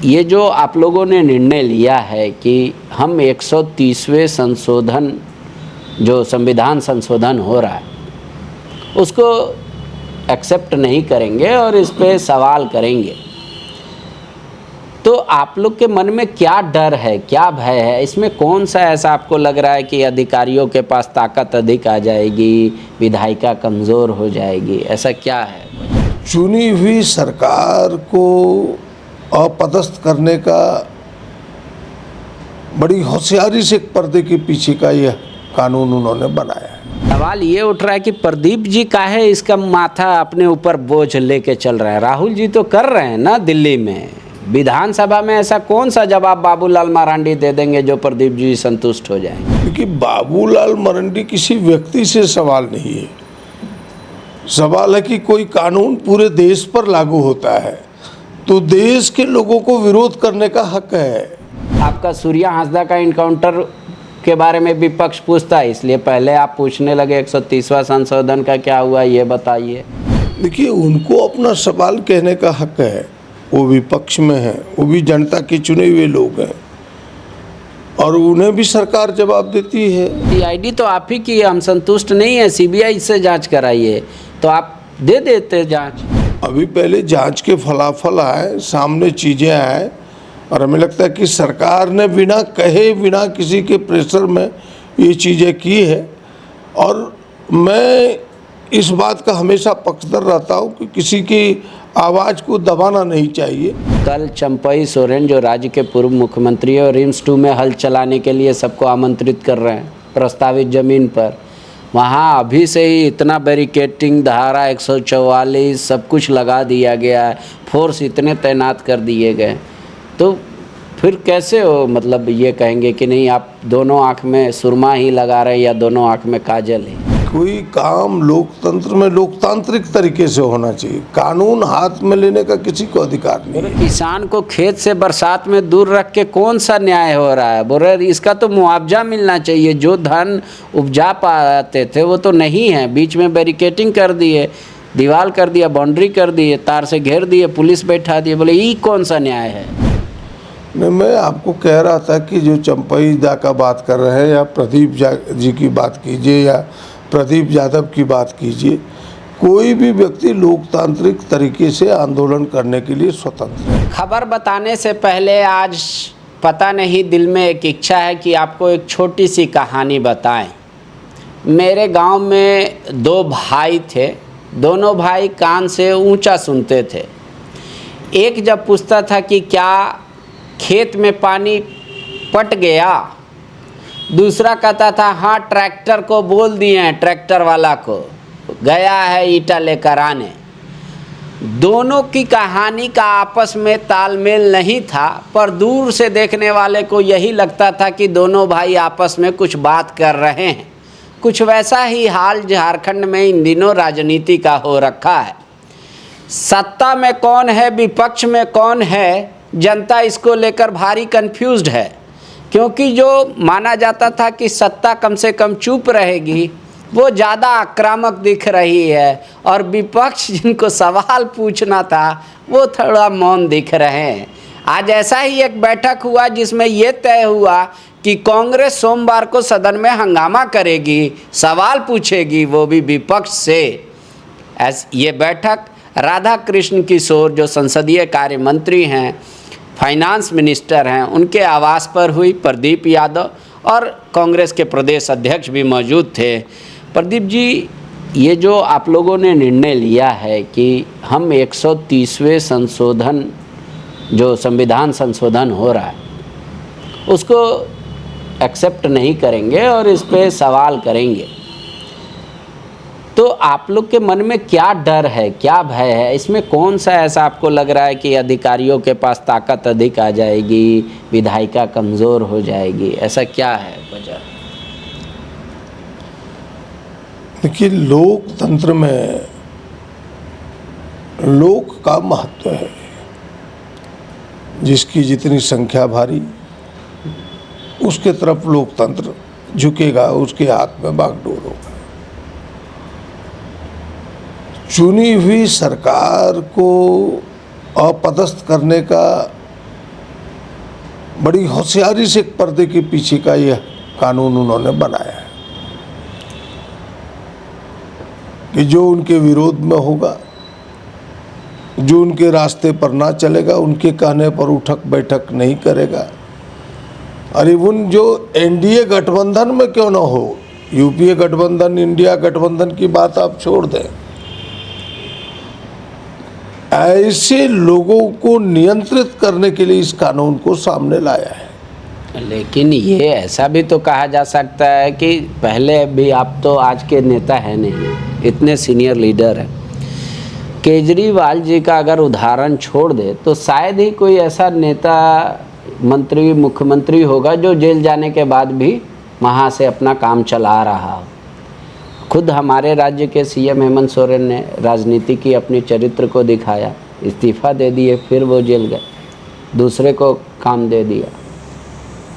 ये जो आप लोगों ने निर्णय लिया है कि हम 130वें संशोधन जो संविधान संशोधन हो रहा है उसको एक्सेप्ट नहीं करेंगे और इस पे सवाल करेंगे, तो आप लोग के मन में क्या डर है, क्या भय है? इसमें कौन सा ऐसा आपको लग रहा है कि अधिकारियों के पास ताकत अधिक आ जाएगी, विधायिका कमज़ोर हो जाएगी, ऐसा क्या है? चुनी हुई सरकार को अपदस्थ करने का बड़ी होशियारी से एक पर्दे के पीछे का यह कानून उन्होंने बनाया है। सवाल ये उठ रहा है कि प्रदीप जी काहे इसका माथा अपने ऊपर बोझ लेके चल रहे हैं? राहुल जी तो कर रहे हैं ना दिल्ली में, विधानसभा में ऐसा कौन सा जवाब बाबूलाल मरांडी दे देंगे जो प्रदीप जी संतुष्ट हो जाएंगे? क्योंकि बाबूलाल मरांडी किसी व्यक्ति से सवाल नहीं है, सवाल है कि कोई कानून पूरे देश पर लागू होता है तो देश के लोगों को विरोध करने का हक है। आपका सूर्या हांसदा का इनकाउंटर के बारे में विपक्ष पूछता है, इसलिए पहले आप पूछने लगे 130वां संशोधन का क्या हुआ, ये बताइए। देखिए, उनको अपना सवाल कहने का हक है, वो विपक्ष में है, वो भी जनता के चुने हुए लोग हैं और उन्हें भी सरकार जवाब देती है। सीआईडी तो आप ही की, हम संतुष्ट नहीं है, सीबीआई से जांच कराइए, तो आप दे देते जांच। अभी पहले जांच के फलाफल आए, सामने चीज़ें आए और हमें लगता है कि सरकार ने बिना कहे, बिना किसी के प्रेशर में ये चीज़ें की है और मैं इस बात का हमेशा पक्षधर रहता हूँ कि किसी की आवाज़ को दबाना नहीं चाहिए। कल चंपई सोरेन जो राज्य के पूर्व मुख्यमंत्री है और रिम्स 2 में हल चलाने के लिए सबको आमंत्रित कर रहे हैं प्रस्तावित ज़मीन पर, वहाँ अभी से ही इतना बैरिकेटिंग, धारा 144 सब कुछ लगा दिया गया है, फोर्स इतने तैनात कर दिए गए, तो फिर कैसे हो मतलब ये कहेंगे कि नहीं आप दोनों आँख में सुरमा ही लगा रहे हैं या दोनों आँख में काजल है? कोई काम लोकतंत्र में लोकतांत्रिक तरीके से होना चाहिए, कानून हाथ में लेने का किसी को अधिकार नहीं है। किसान को खेत से बरसात में दूर रख के कौन सा न्याय हो रहा है? बोल रहे इसका तो मुआवजा मिलना चाहिए, जो धन उपजा पाते थे वो तो नहीं है, बीच में बैरिकेटिंग कर दिए, दीवार कर दिया, बाउंड्री कर दिए, तार से घेर दिए, पुलिस बैठा दिए, बोले ये कौन सा न्याय है? नहीं, मैं आपको कह रहा था कि जो चंपई दा का बात कर रहे हैं या प्रदीप जी की बात कीजिए या प्रदीप यादव की बात कीजिए, कोई भी व्यक्ति लोकतांत्रिक तरीके से आंदोलन करने के लिए स्वतंत्र है। खबर बताने से पहले आज पता नहीं दिल में एक इच्छा है कि आपको एक छोटी सी कहानी बताएं। मेरे गांव में 2 भाई थे, दोनों भाई कान से ऊंचा सुनते थे। एक जब पूछता था कि क्या खेत में पानी पट गया, दूसरा कहता था हाँ ट्रैक्टर को बोल दिए हैं, ट्रैक्टर वाला को गया है ईंटा लेकर आने। दोनों की कहानी का आपस में तालमेल नहीं था, पर दूर से देखने वाले को यही लगता था कि दोनों भाई आपस में कुछ बात कर रहे हैं। कुछ वैसा ही हाल झारखंड में इन दिनों राजनीति का हो रखा है। सत्ता में कौन है, विपक्ष में कौन है, जनता इसको लेकर भारी कंफ्यूज्ड है, क्योंकि जो माना जाता था कि सत्ता कम से कम चुप रहेगी वो ज़्यादा आक्रामक दिख रही है और विपक्ष जिनको सवाल पूछना था वो थोड़ा मौन दिख रहे हैं। आज ऐसा ही एक बैठक हुआ जिसमें ये तय हुआ कि कांग्रेस सोमवार को सदन में हंगामा करेगी, सवाल पूछेगी, वो भी विपक्ष से। ये बैठक राधा कृष्ण किशोर जो संसदीय कार्य मंत्री हैं, फाइनेंस मिनिस्टर हैं, उनके आवास पर हुई। प्रदीप यादव और कांग्रेस के प्रदेश अध्यक्ष भी मौजूद थे। प्रदीप जी, ये जो आप लोगों ने निर्णय लिया है कि हम 130वें संशोधन जो संविधान संशोधन हो रहा है उसको एक्सेप्ट नहीं करेंगे और इस पे सवाल करेंगे, तो आप लोग के मन में क्या डर है, क्या भय है? इसमें कौन सा ऐसा आपको लग रहा है कि अधिकारियों के पास ताकत अधिक आ जाएगी, विधायिका कमज़ोर हो जाएगी, ऐसा क्या है वजह? देखिए, लोकतंत्र में लोक का महत्व है, जिसकी जितनी संख्या भारी उसके तरफ लोकतंत्र झुकेगा, उसके हाथ में बागडोर होगा। चुनी हुई सरकार को अपदस्थ करने का बड़ी होशियारी से एक पर्दे के पीछे का यह कानून उन्होंने बनाया है कि जो उनके विरोध में होगा, जो उनके रास्ते पर ना चलेगा, उनके कहने पर उठक बैठक नहीं करेगा। अरे उन जो एनडीए गठबंधन में क्यों ना हो, यूपीए गठबंधन, इंडिया गठबंधन की बात आप छोड़ दें, ऐसे लोगों को नियंत्रित करने के लिए इस कानून को सामने लाया है। लेकिन ये ऐसा भी तो कहा जा सकता है कि पहले भी, आप तो आज के नेता हैं नहीं, इतने सीनियर लीडर हैं, केजरीवाल जी का अगर उदाहरण छोड़ दे तो शायद ही कोई ऐसा नेता, मंत्री, मुख्यमंत्री होगा जो जेल जाने के बाद भी वहाँ से अपना काम चला रहा हो। खुद हमारे राज्य के सीएम हेमंत सोरेन ने राजनीति की अपनी चरित्र को दिखाया, इस्तीफा दे दिए, फिर वो जेल गए, दूसरे को काम दे दिया।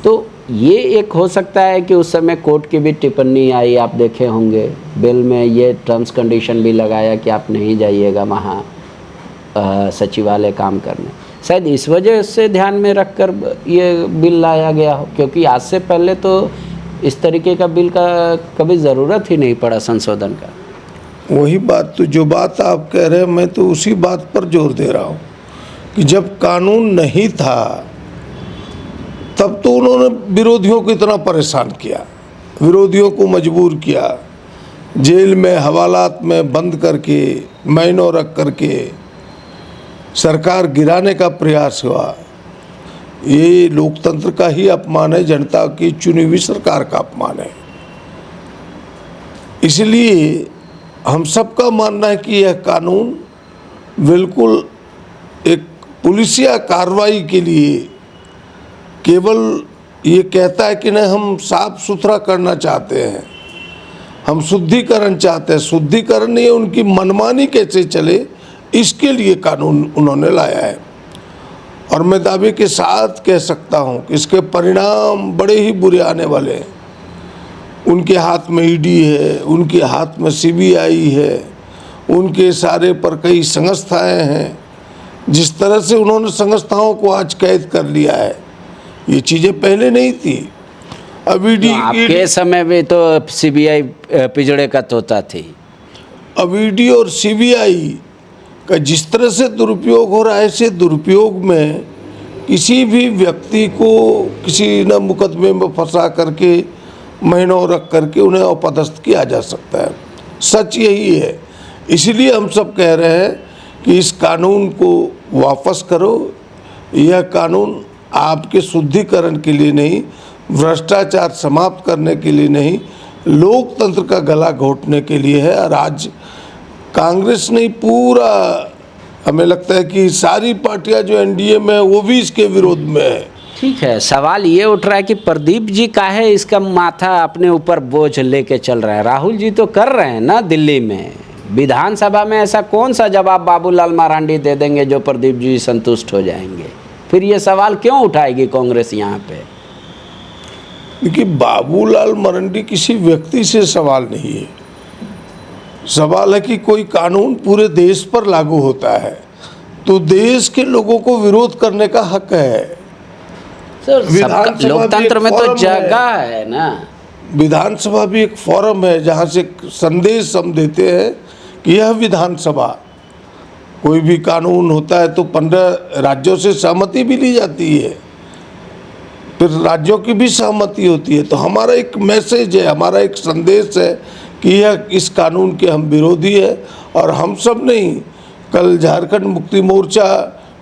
तो ये एक हो सकता है कि उस समय कोर्ट की भी टिप्पणी आई, आप देखे होंगे, बिल में ये टर्म्स कंडीशन भी लगाया कि आप नहीं जाइएगा वहाँ सचिवालय काम करने। शायद इस वजह से ध्यान में रखकर ये बिल लाया गया हो, क्योंकि आज से पहले तो इस तरीके का बिल का कभी ज़रूरत ही नहीं पड़ा संशोधन का। वही बात, तो जो बात आप कह रहे हैं, मैं तो उसी बात पर जोर दे रहा हूँ कि जब कानून नहीं था तब तो उन्होंने विरोधियों को इतना परेशान किया, विरोधियों को मजबूर किया, जेल में, हवालात में बंद करके, महीनों रख करके सरकार गिराने का प्रयास हुआ। ये लोकतंत्र का ही अपमान है, जनता की चुनी हुई सरकार का अपमान है। इसलिए हम सबका मानना है कि यह कानून बिल्कुल एक पुलिसिया कार्रवाई के लिए केवल ये कहता है कि नहीं, हम साफ सुथरा करना चाहते हैं, हम शुद्धिकरण चाहते हैं। शुद्धिकरण नहीं, उनकी मनमानी कैसे चले, इसके लिए कानून उन्होंने लाया है। और मैं दावे के साथ कह सकता हूँ कि इसके परिणाम बड़े ही बुरे आने वाले हैं। उनके हाथ में ईडी है, उनके हाथ में सीबीआई है, उनके सारे पर कई संस्थाएं हैं। जिस तरह से उन्होंने संस्थाओं को आज कैद कर लिया है, ये चीज़ें पहले नहीं थी। अब ईडी, आपके समय में तो सीबीआई पिजड़े का तोता थी। अब ईडी और सीबीआई का जिस तरह से दुरुपयोग हो रहा है, ऐसे दुरुपयोग में किसी भी व्यक्ति को किसी न मुकदमे में फंसा करके, महीनों रख करके उन्हें अपदस्थ किया जा सकता है। सच यही है। इसलिए हम सब कह रहे हैं कि इस कानून को वापस करो। यह कानून आपके शुद्धिकरण के लिए नहीं, भ्रष्टाचार समाप्त करने के लिए नहीं, लोकतंत्र का गला घोटने के लिए है। और आज कांग्रेस नहीं, पूरा हमें लगता है कि सारी पार्टियां जो एनडीए में है वो भी इसके विरोध में है। ठीक है, सवाल ये उठ रहा है कि प्रदीप जी काहे इसका माथा अपने ऊपर बोझ लेके चल रहे हैं। राहुल जी तो कर रहे हैं ना दिल्ली में, विधानसभा में ऐसा कौन सा जवाब बाबूलाल मरांडी दे देंगे जो प्रदीप जी संतुष्ट हो जाएंगे। फिर ये सवाल क्यों उठाएगी कांग्रेस यहाँ पे। देखिए, बाबूलाल मरांडी किसी व्यक्ति से सवाल नहीं है। सवाल है कि कोई कानून पूरे देश पर लागू होता है तो देश के लोगों को विरोध करने का हक है। सर, लोकतंत्र में तो जगह है ना। विधानसभा भी एक फोरम है जहाँ से संदेश हम देते हैं कि यह विधानसभा, कोई भी कानून होता है तो 15 राज्यों से सहमति भी ली जाती है, फिर राज्यों की भी सहमति होती है। तो हमारा एक मैसेज है, हमारा एक संदेश है कि यह इस कानून के हम विरोधी है। और हम सब नहीं, कल झारखंड मुक्ति मोर्चा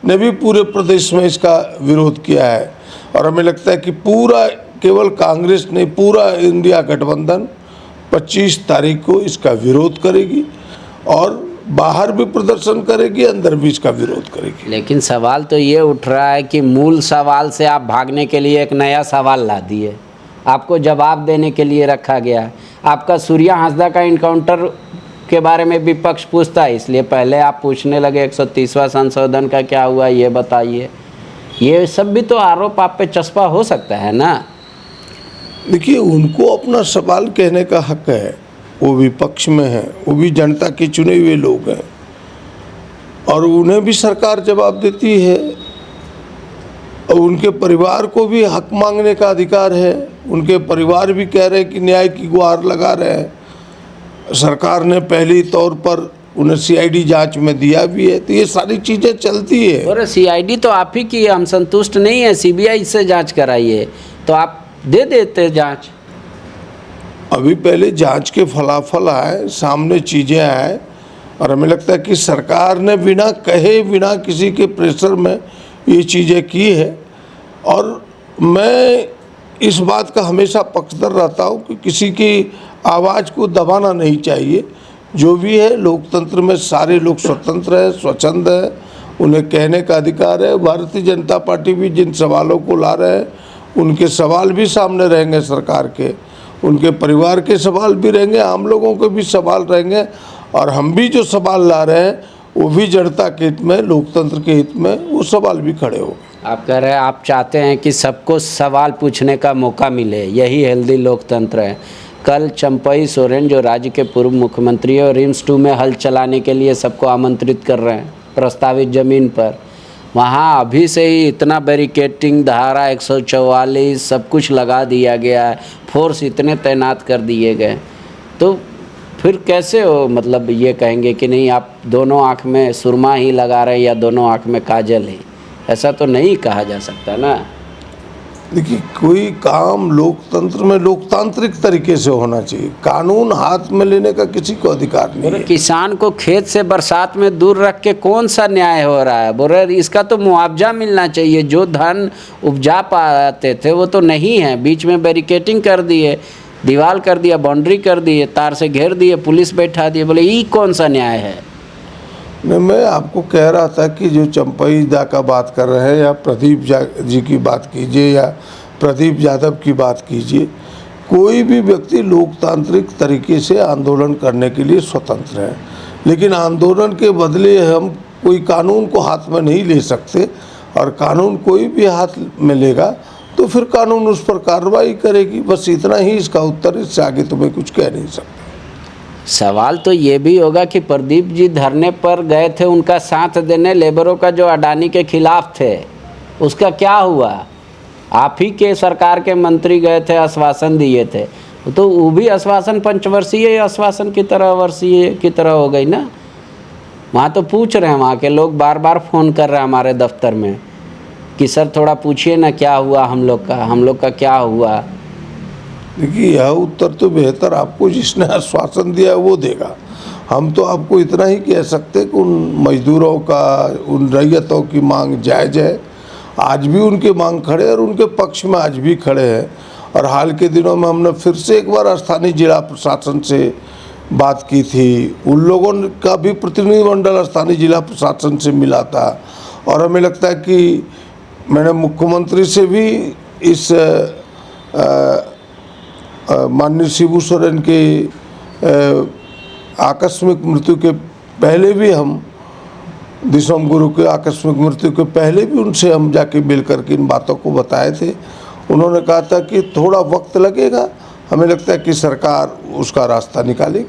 ने भी पूरे प्रदेश में इसका विरोध किया है। और हमें लगता है कि पूरा, केवल कांग्रेस नहीं, पूरा इंडिया गठबंधन 25 तारीख को इसका विरोध करेगी और बाहर भी प्रदर्शन करेगी, अंदर भी इसका विरोध करेगी। लेकिन सवाल तो ये उठ रहा है कि मूल सवाल से आप भागने के लिए एक नया सवाल ला दिए, आपको जवाब देने के लिए रखा गया। आपका सूर्या हांसदा का इनकाउंटर के बारे में विपक्ष पूछता है, इसलिए पहले आप पूछने लगे 130वां संशोधन का क्या हुआ ये बताइए। ये सब भी तो आरोप आप पे चस्पा हो सकता है ना। देखिए, उनको अपना सवाल कहने का हक है, वो विपक्ष में है, वो भी जनता के चुने हुए लोग हैं और उन्हें भी सरकार जवाब देती है। और उनके परिवार को भी हक मांगने का अधिकार है। उनके परिवार भी कह रहे हैं कि न्याय की गुहार लगा रहे हैं। सरकार ने पहली तौर पर उन्हें सीआईडी जांच में दिया भी है। तो ये सारी चीज़ें चलती है। और सीआईडी तो आप ही की है, हम संतुष्ट नहीं है, सीबीआई से जांच कराइए, तो आप दे देते जांच। अभी पहले जांच के फलाफल आए, सामने चीज़ें आए, और हमें लगता है कि सरकार ने बिना कहे, बिना किसी के प्रेशर में ये चीज़ें की है। और मैं इस बात का हमेशा पक्षधर रहता हूँ कि किसी की आवाज़ को दबाना नहीं चाहिए। जो भी है, लोकतंत्र में सारे लोग स्वतंत्र हैं, स्वच्छंद हैं, उन्हें कहने का अधिकार है। भारतीय जनता पार्टी भी जिन सवालों को ला रहे हैं, उनके सवाल भी सामने रहेंगे सरकार के, उनके परिवार के सवाल भी रहेंगे, आम लोगों के भी सवाल रहेंगे, और हम भी जो सवाल ला रहे हैं वो भी जनता के हित में, लोकतंत्र के हित में, वो सवाल भी खड़े हो। आप कह रहे हैं आप चाहते हैं कि सबको सवाल पूछने का मौका मिले, यही हेल्दी लोकतंत्र है। कल चंपई सोरेन जो राज्य के पूर्व मुख्यमंत्री है, और रिम्स 2 में हल चलाने के लिए सबको आमंत्रित कर रहे हैं प्रस्तावित ज़मीन पर। वहाँ अभी से ही इतना बैरिकेटिंग, धारा 144 सब कुछ लगा दिया गया है, फोर्स इतने तैनात कर दिए गए, तो फिर कैसे हो मतलब ये कहेंगे कि नहीं आप दोनों आँख में सुरमा ही लगा रहे हैं या दोनों आँख में काजल है? ऐसा तो नहीं कहा जा सकता ना। देखिए, कोई काम लोकतंत्र में लोकतांत्रिक तरीके से होना चाहिए। कानून हाथ में लेने का किसी को अधिकार नहीं है। किसान को खेत से बरसात में दूर रख के कौन सा न्याय हो रहा है? बोल रहे इसका तो मुआवजा मिलना चाहिए। जो धन उपजा पाते थे वो तो नहीं है, बीच में बैरिकेटिंग कर दिए, दीवार कर दिया, बाउंड्री कर दिए, तार से घेर दिए, पुलिस बैठा दिए। बोले ये कौन सा न्याय है? मैं आपको कह रहा था कि जो चंपई दा का बात कर रहे हैं, या प्रदीप जी की बात कीजिए, या प्रदीप यादव की बात कीजिए, कोई भी व्यक्ति लोकतांत्रिक तरीके से आंदोलन करने के लिए स्वतंत्र है। लेकिन आंदोलन के बदले हम कोई कानून को हाथ में नहीं ले सकते, और कानून कोई भी हाथ में लेगा तो फिर कानून उस पर कार्रवाई करेगी। बस इतना ही इसका उत्तर, इससे आगे तो मैं कुछ कह नहीं सकता। सवाल तो ये भी होगा कि प्रदीप जी धरने पर गए थे उनका साथ देने, लेबरों का जो अडानी के खिलाफ थे, उसका क्या हुआ? आप ही के सरकार के मंत्री गए थे, आश्वासन दिए थे, तो वो भी आश्वासन पंचवर्षीय आश्वासन की तरह, वर्षीय की तरह हो गई ना। वहाँ तो पूछ रहे हैं, वहाँ के लोग बार बार फ़ोन कर रहे हैं हमारे दफ्तर में कि सर थोड़ा पूछिए ना क्या हुआ हम लोग का क्या हुआ। देखिए, यह उत्तर तो बेहतर आपको जिसने आश्वासन दिया है वो देगा। हम तो आपको इतना ही कह सकते कि उन मजदूरों का, उन रैयतों की मांग जायज़ है। आज भी उनके मांग खड़े और उनके पक्ष में आज भी खड़े हैं। और हाल के दिनों में हमने फिर से एक बार स्थानीय जिला प्रशासन से बात की थी। उन लोगों का भी प्रतिनिधिमंडल स्थानीय जिला प्रशासन से मिला था, और हमें लगता है कि मैंने मुख्यमंत्री से भी इस माननीय शिबू सोरेन के आकस्मिक मृत्यु के पहले भी, हम दिसोम गुरु के आकस्मिक मृत्यु के पहले भी उनसे हम जाके मिल करके इन बातों को बताए थे। उन्होंने कहा था कि थोड़ा वक्त लगेगा, हमें लगता है कि सरकार उसका रास्ता निकालेगी।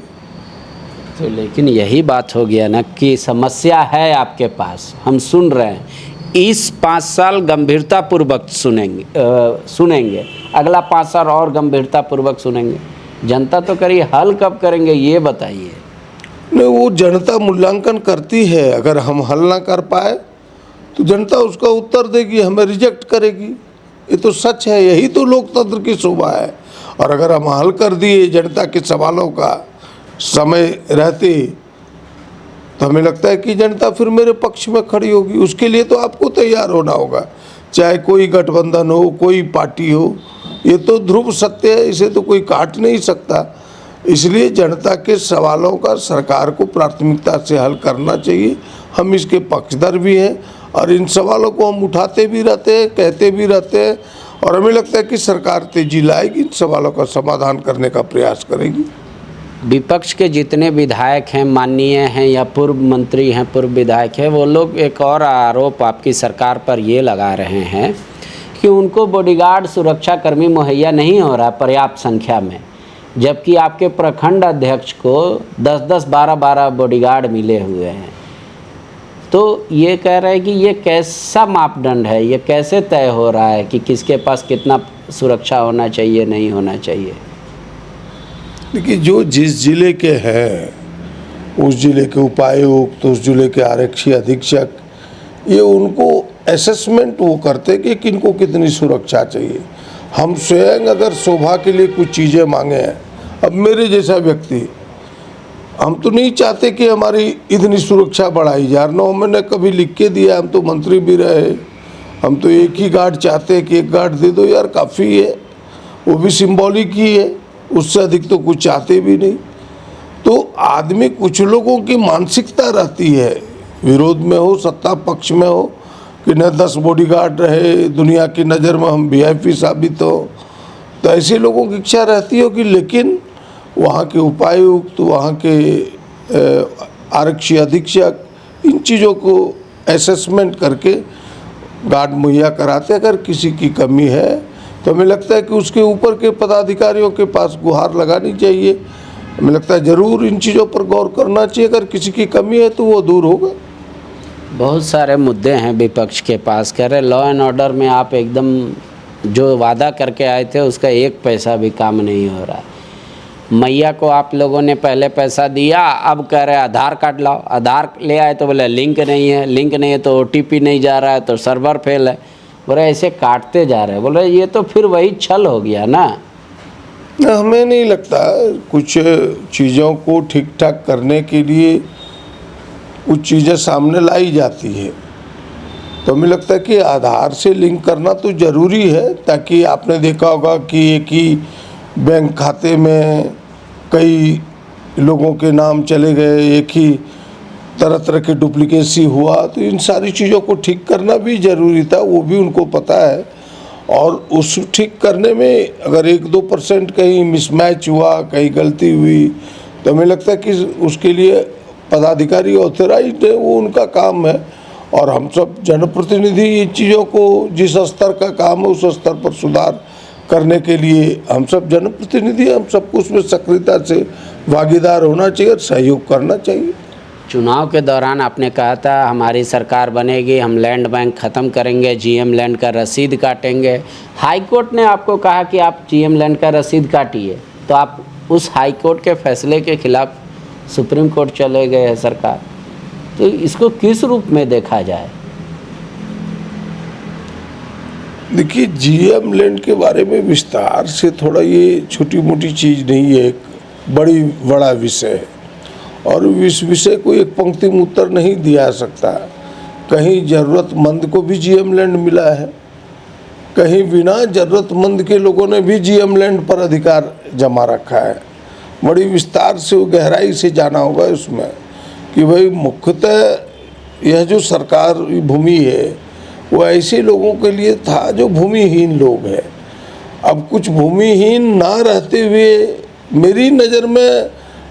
तो लेकिन यही बात हो गया ना कि समस्या है आपके पास, हम सुन रहे हैं। इस 5 साल गंभीरतापूर्वक सुनेंगे, अगला 5 साल और गंभीरतापूर्वक सुनेंगे। जनता तो करिए, हल कब करेंगे ये बताइए। नहीं, वो जनता मूल्यांकन करती है। अगर हम हल ना कर पाए तो जनता उसका उत्तर देगी, हमें रिजेक्ट करेगी। ये तो सच है, यही तो लोकतंत्र की शोभा है। और अगर हम हल कर दिए जनता के सवालों का समय रहते, तो हमें लगता है कि जनता फिर मेरे पक्ष में खड़ी होगी। उसके लिए तो आपको तैयार होना होगा, चाहे कोई गठबंधन हो, कोई पार्टी हो। ये तो ध्रुव सत्य है, इसे तो कोई काट नहीं सकता। इसलिए जनता के सवालों का सरकार को प्राथमिकता से हल करना चाहिए। हम इसके पक्षधर भी हैं, और इन सवालों को हम उठाते भी रहते हैं, कहते भी रहते हैं, और हमें लगता है कि सरकार तेजी लाएगी, इन सवालों का समाधान करने का प्रयास करेगी। विपक्ष के जितने विधायक हैं, माननीय हैं या पूर्व मंत्री हैं, पूर्व विधायक हैं, वो लोग एक और आरोप आपकी सरकार पर ये लगा रहे हैं कि उनको बॉडीगार्ड, सुरक्षाकर्मी मुहैया नहीं हो रहा पर्याप्त संख्या में, जबकि आपके प्रखंड अध्यक्ष को 10-10, 12-12 बॉडीगार्ड मिले हुए हैं। तो ये कह रहे हैं कि ये कैसा मापदंड है, ये कैसे तय हो रहा है कि किसके पास कितना सुरक्षा होना चाहिए, नहीं होना चाहिए? देखिए, जो जिस जिले के हैं उस जिले के उपायुक्त, उस जिले के आरक्षी अधीक्षक, ये उनको असेसमेंट वो करते कि किनको कितनी सुरक्षा चाहिए। हम स्वयं अगर शोभा के लिए कुछ चीज़ें मांगे हैं, अब मेरे जैसा व्यक्ति, हम तो नहीं चाहते कि हमारी इतनी सुरक्षा बढ़ाई जाए। न मैंने कभी लिख के दिया, हम तो मंत्री भी रहे, हम तो एक ही गार्ड चाहते हैं कि एक गार्ड दे दो यार, काफ़ी है, वो भी सिंबॉलिक ही है, उससे अधिक तो कुछ चाहते भी नहीं। तो आदमी, कुछ लोगों की मानसिकता रहती है, विरोध में हो सत्ता पक्ष में हो, कि न 10 बॉडीगार्ड रहे, दुनिया की नज़र में हम वीआईपी साबित हो। तो ऐसे लोगों की इच्छा रहती हो कि लेकिन वहाँ के उपायुक्त, वहाँ के आरक्षी अधीक्षक इन चीज़ों को असेसमेंट करके गार्ड मुहैया कराते। अगर किसी की कमी है तो हमें लगता है कि उसके ऊपर के पदाधिकारियों के पास गुहार लगानी चाहिए। हमें लगता है ज़रूर इन चीज़ों पर गौर करना चाहिए। अगर किसी की कमी है तो वो दूर होगा। बहुत सारे मुद्दे हैं विपक्ष के पास, कह रहे लॉ एंड ऑर्डर में आप एकदम जो वादा करके आए थे उसका एक पैसा भी काम नहीं हो रहा है। मैया को आप लोगों ने पहले पैसा दिया, अब कह रहे आधार कार्ड लाओ, आधार ले आए तो बोले लिंक नहीं है, लिंक नहीं है तो ओटीपी नहीं जा रहा है, तो सर्वर फेल है। बोले ऐसे काटते जा रहे हैं। बोले ये तो फिर वही छल हो गया ना। हमें नहीं लगता, कुछ चीज़ों को ठीक ठाक करने के लिए कुछ चीज़ें सामने लाई जाती है, तो हमें लगता है कि आधार से लिंक करना तो ज़रूरी है, ताकि आपने देखा होगा कि एक ही बैंक खाते में कई लोगों के नाम चले गए, एक ही तरह तरह की डुप्लीकेसी हुआ, तो इन सारी चीज़ों को ठीक करना भी ज़रूरी था, वो भी उनको पता है। और उस ठीक करने में अगर 1-2% कहीं मिसमैच हुआ, कहीं गलती हुई, तो हमें लगता है कि उसके लिए पदाधिकारी ऑथराइज्ड है, वो उनका काम है। और हम सब जनप्रतिनिधि इन चीज़ों को, जिस स्तर का काम है उस स्तर पर सुधार करने के लिए हम सब जनप्रतिनिधि, हम सबको उसमें सक्रियता से भागीदार होना चाहिए और सहयोग करना चाहिए। चुनाव के दौरान आपने कहा था हमारी सरकार बनेगी, हम लैंड बैंक ख़त्म करेंगे, जीएम लैंड का रसीद काटेंगे। हाई कोर्ट ने आपको कहा कि आप जीएम लैंड का रसीद काटिए, तो आप उस हाई कोर्ट के फैसले के खिलाफ सुप्रीम कोर्ट चले गए हैं सरकार। तो इसको किस रूप में देखा जाए? देखिए, जीएम लैंड के बारे में विस्तार से थोड़ा, ये छोटी मोटी चीज़ नहीं है, एक बड़ा विषय है और इस विषय को एक पंक्ति में उत्तर नहीं दिया जा सकता। कहीं ज़रूरतमंद को भी जीएम लैंड मिला है, कहीं बिना ज़रूरतमंद के लोगों ने भी जीएम लैंड पर अधिकार जमा रखा है। बड़ी विस्तार से, गहराई से जाना होगा उसमें कि भाई मुख्यतः यह जो सरकारी भूमि है वो ऐसे लोगों के लिए था जो भूमिहीन लोग हैं। अब कुछ भूमिहीन ना रहते हुए मेरी नज़र में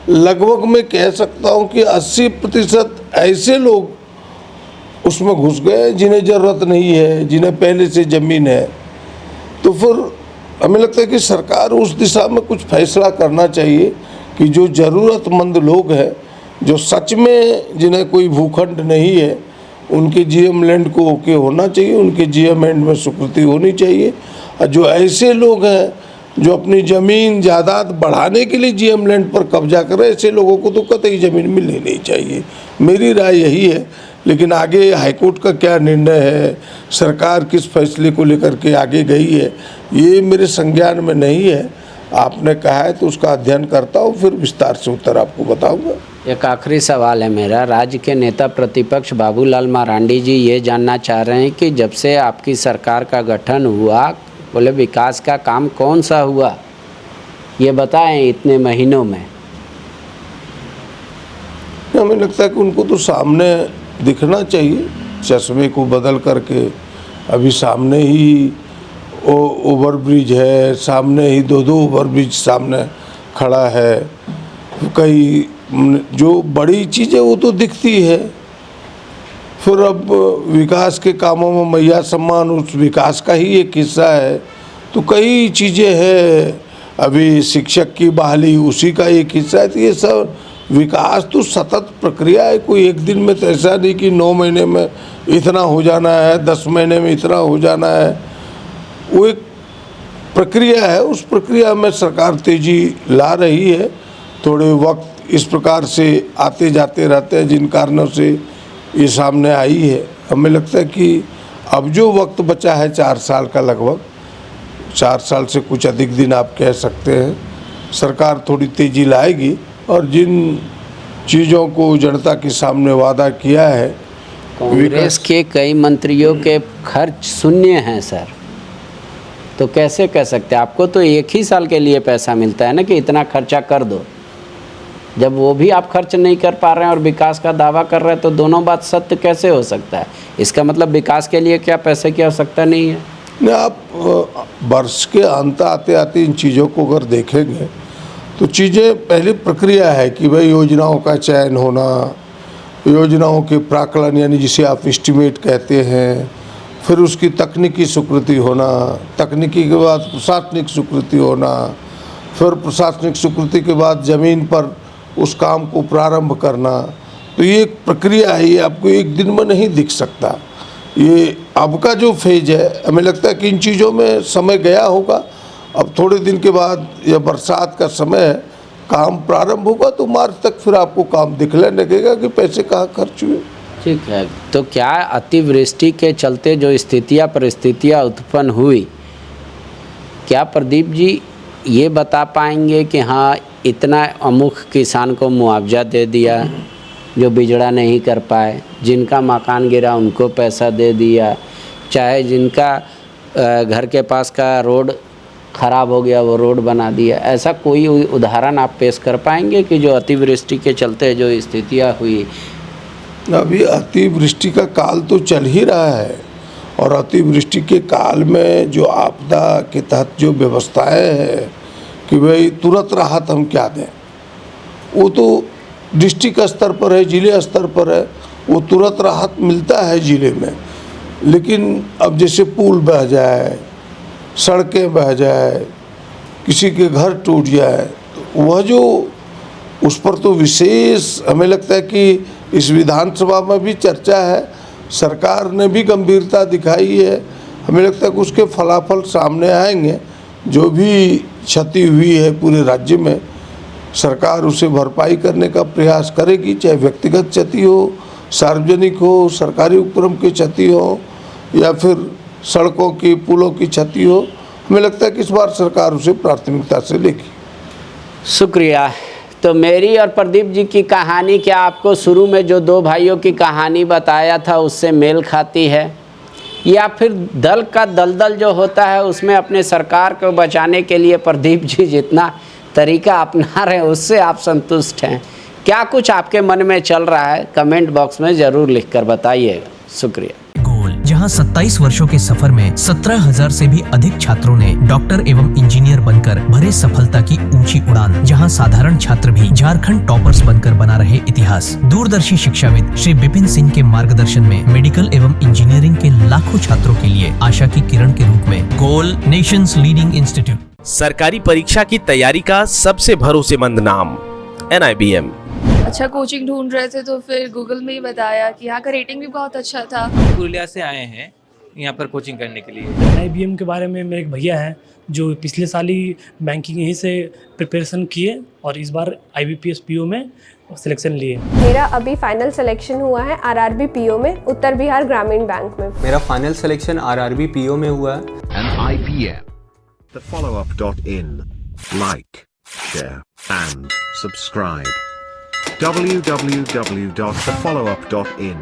लगभग मैं कह सकता हूँ कि 80% ऐसे लोग उसमें घुस गए जिन्हें ज़रूरत नहीं है, जिन्हें पहले से ज़मीन है। तो फिर हमें लगता है कि सरकार उस दिशा में कुछ फैसला करना चाहिए कि जो ज़रूरतमंद लोग हैं, जो सच में जिन्हें कोई भूखंड नहीं है, उनके जीएम लैंड को ओके होना चाहिए, उनके जीएम लैंड में स्वीकृति होनी चाहिए। और जो ऐसे लोग हैं जो अपनी ज़मीन जायदाद बढ़ाने के लिए जीएम लैंड पर कब्जा करें, ऐसे लोगों को तो कतई ज़मीन मिलनी नहीं चाहिए। मेरी राय यही है। लेकिन आगे हाईकोर्ट का क्या निर्णय है, सरकार किस फैसले को लेकर के आगे गई है, ये मेरे संज्ञान में नहीं है। आपने कहा है तो उसका अध्ययन करता हूँ, फिर विस्तार से उत्तर आपको बताऊँगा। एक आखिरी सवाल है मेरा। राज्य के नेता प्रतिपक्ष बाबूलाल मरांडी जी ये जानना चाह रहे हैं कि जब से आपकी सरकार का गठन हुआ, बोले विकास का काम कौन सा हुआ, ये बताएं इतने महीनों में। हमें लगता है कि उनको तो सामने दिखना चाहिए, चश्मे को बदल करके। अभी सामने ही ओवरब्रिज है, सामने ही 2 ओवरब्रिज सामने खड़ा है। कई जो बड़ी चीज़ें वो तो दिखती है। फिर अब विकास के कामों में मैया सम्मान उस विकास का ही एक हिस्सा है। तो कई चीज़ें हैं, अभी शिक्षक की बहाली उसी का एक हिस्सा है। तो ये सब विकास तो सतत प्रक्रिया है, कोई एक दिन में तो ऐसा नहीं कि 9 महीने में इतना हो जाना है, 10 महीने में इतना हो जाना है। वो एक प्रक्रिया है, उस प्रक्रिया में सरकार तेजी ला रही है। थोड़े वक्त इस प्रकार से आते जाते रहते हैं जिन कारणों से ये सामने आई है। हमें लगता है कि अब जो वक्त बचा है 4 साल का, लगभग 4 साल से कुछ अधिक दिन आप कह सकते हैं, सरकार थोड़ी तेजी लाएगी और जिन चीज़ों को जनता के सामने वादा किया है। कांग्रेस के कई मंत्रियों के खर्च शून्य हैं सर, तो कैसे कह सकते हैं? आपको तो एक ही साल के लिए पैसा मिलता है ना कि इतना खर्चा कर दो। जब वो भी आप खर्च नहीं कर पा रहे हैं और विकास का दावा कर रहे हैं, तो दोनों बात सत्य कैसे हो सकता है? इसका मतलब विकास के लिए क्या पैसे की आवश्यकता नहीं है? नहीं, आप वर्ष के अंत आते आते इन चीज़ों को अगर देखेंगे तो चीज़ें पहले प्रक्रिया है कि भाई योजनाओं का चयन होना, योजनाओं के प्राकलन यानी जिसे आप एस्टिमेट कहते हैं, फिर उसकी तकनीकी स्वीकृति होना, तकनीकी के बाद प्रशासनिक स्वीकृति होना, फिर प्रशासनिक स्वीकृति के बाद ज़मीन पर उस काम को प्रारंभ करना। तो ये एक प्रक्रिया है, ये आपको एक दिन में नहीं दिख सकता। ये अब का जो फेज है, हमें लगता है कि इन चीज़ों में समय गया होगा। अब थोड़े दिन के बाद या बरसात का समय है, काम प्रारंभ होगा तो मार्च तक फिर आपको काम दिखने लगेगा कि पैसे कहाँ खर्च हुए। ठीक है, तो क्या अतिवृष्टि के चलते जो परिस्थितियाँ उत्पन्न हुई, क्या प्रदीप जी ये बता पाएंगे कि हाँ इतना अमुख किसान को मुआवजा दे दिया जो बिजड़ा नहीं कर पाए, जिनका मकान गिरा उनको पैसा दे दिया, चाहे जिनका घर के पास का रोड ख़राब हो गया वो रोड बना दिया? ऐसा कोई उदाहरण आप पेश कर पाएंगे कि जो अतिवृष्टि के चलते जो स्थितियाँ हुई? अभी अतिवृष्टि का काल तो चल ही रहा है और अतिवृष्टि के काल में जो आपदा के तहत जो व्यवस्थाएं हैं कि भाई तुरंत राहत हम क्या दें, वो तो डिस्ट्रिक्ट स्तर पर है, जिले स्तर पर है, वो तुरंत राहत मिलता है जिले में। लेकिन अब जैसे पुल बह जाए, सड़कें बह जाए, किसी के घर टूट जाए, वह जो उस पर तो विशेष हमें लगता है कि इस विधानसभा में भी चर्चा है, सरकार ने भी गंभीरता दिखाई है। हमें लगता है कि उसके फलाफल सामने आएंगे। जो भी क्षति हुई है पूरे राज्य में, सरकार उसे भरपाई करने का प्रयास करेगी, चाहे व्यक्तिगत क्षति हो, सार्वजनिक हो, सरकारी उपक्रम की क्षति हो या फिर सड़कों की पुलों की क्षति हो। हमें लगता है कि इस बार सरकार उसे प्राथमिकता से लेगी। शुक्रिया। तो मेरी और प्रदीप जी की कहानी क्या आपको शुरू में जो 2 भाइयों की कहानी बताया था उससे मेल खाती है, या फिर दल का दलदल जो होता है उसमें अपने सरकार को बचाने के लिए प्रदीप जी जितना तरीका अपना रहे हैं उससे आप संतुष्ट हैं? क्या कुछ आपके मन में चल रहा है, कमेंट बॉक्स में ज़रूर लिखकर बताइएगा। शुक्रिया। जहां 27 वर्षों के सफर में 17,000 से भी अधिक छात्रों ने डॉक्टर एवं इंजीनियर बनकर भरे सफलता की ऊंची उड़ान, जहां साधारण छात्र भी झारखंड टॉपर्स बनकर बना रहे इतिहास। दूरदर्शी शिक्षाविद श्री विपिन सिंह के मार्गदर्शन में मेडिकल एवं इंजीनियरिंग के लाखों छात्रों के लिए आशा की किरण के रूप में गोल, नेशंस लीडिंग इंस्टीट्यूट। सरकारी परीक्षा की तैयारी का सबसे भरोसेमंद नाम NIBM। अच्छा कोचिंग ढूंढ रहे थे तो फिर गूगल में ही बताया कि यहाँ का रेटिंग भी बहुत अच्छा था। पुरुलिया से आए हैं यहाँ पर कोचिंग करने के लिए। IBM के बारे में मेरे एक भैया हैं जो पिछले साल ही बैंकिंग यहीं से प्रिपरेशन किए और इस बार IBPS PO में सिलेक्शन लिए। मेरा अभी फाइनल सिलेक्शन हुआ है RRB PO में, उत्तर बिहार ग्रामीण बैंक में। मेरा फाइनल सिलेक्शन RRB PO में हुआ है। IBM, thefollowup.in. Like, share and subscribe. www.thefollowup.in